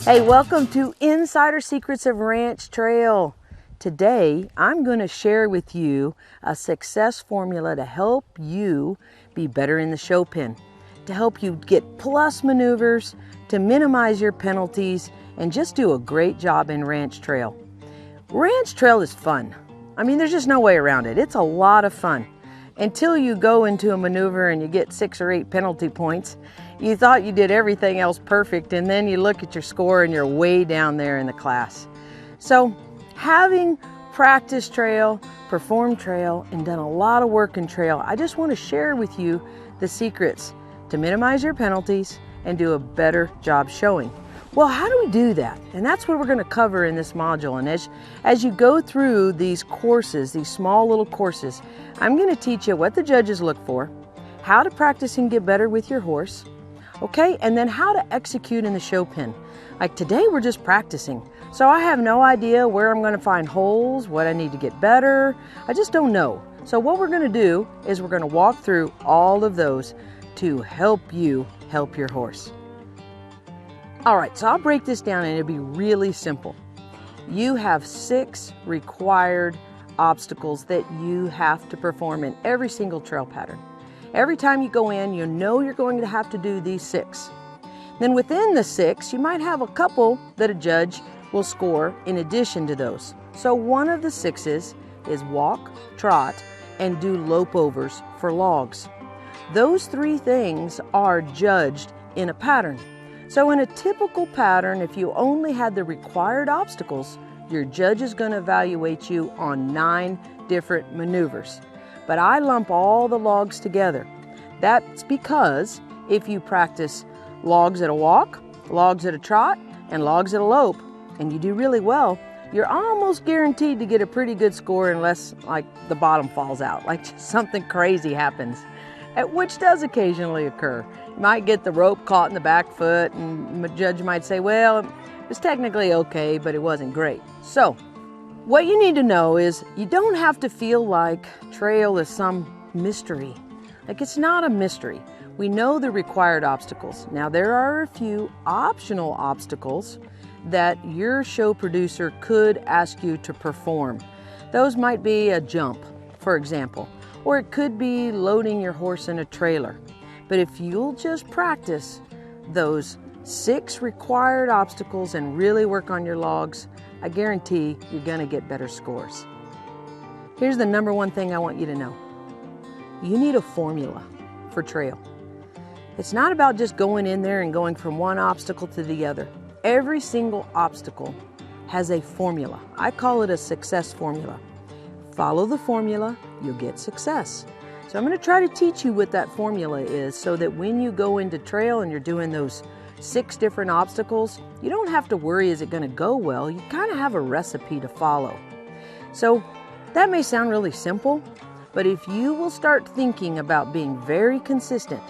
Hey, welcome to Insider Secrets of Ranch Trail. Today, I'm going to share with you a success formula to help you be better in the show pen, to help you get plus maneuvers, to minimize your penalties, and just do a great job in Ranch Trail. Ranch Trail is fun. I mean, there's just no way around it. It's a lot of fun. Until you go into a maneuver and you get 6 or 8 penalty points, you thought you did everything else perfect, and then you look at your score and you're way down there in the class. So having practiced trail, performed trail, and done a lot of work in trail, I just want to share with you the secrets to minimize your penalties and do a better job showing. Well, how do we do that? And that's what we're going to cover in this module. And as you go through these courses, these small little courses, I'm going to teach you what the judges look for, how to practice and get better with your horse, okay? And then how to execute in the show pen. Like today, we're just practicing. So I have no idea where I'm going to find holes, what I need to get better. I just don't know. So what we're going to do is we're going to walk through all of those to help you help your horse. All right, so I'll break this down and it'll be really simple. You have 6 required obstacles that you have to perform in every single trail pattern. Every time you go in, you know you're going to have to do these 6. Then within the 6, you might have a couple that a judge will score in addition to those. So one of the 6s is walk, trot, and do lope overs for logs. Those 3 things are judged in a pattern. So in a typical pattern, if you only had the required obstacles, your judge is going to evaluate you on 9 different maneuvers. But I lump all the logs together. That's because if you practice logs at a walk, logs at a trot, and logs at a lope, and you do really well, you're almost guaranteed to get a pretty good score unless like the bottom falls out, like something crazy happens, which does occasionally occur. You might get the rope caught in the back foot, and the judge might say, well, it's technically okay, but it wasn't great. So what you need to know is you don't have to feel like trail is some mystery. Like, it's not a mystery. We know the required obstacles. Now, there are a few optional obstacles that your show producer could ask you to perform. Those might be a jump, for example, or it could be loading your horse in a trailer. But if you'll just practice those 6 required obstacles and really work on your logs, I guarantee you're going to get better scores. Here's the number one thing I want you to know. You need a formula for trail. It's not about just going in there and going from one obstacle to the other. Every single obstacle has a formula. I call it a success formula. Follow the formula, you'll get success. So I'm going to try to teach you what that formula is so that when you go into trail and you're doing those 6 different obstacles, you don't have to worry, is it going to go well? You kind of have a recipe to follow. So that may sound really simple, but if you will start thinking about being very consistent,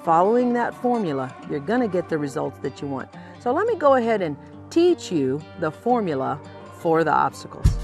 following that formula, you're going to get the results that you want. So let me go ahead and teach you the formula for the obstacles.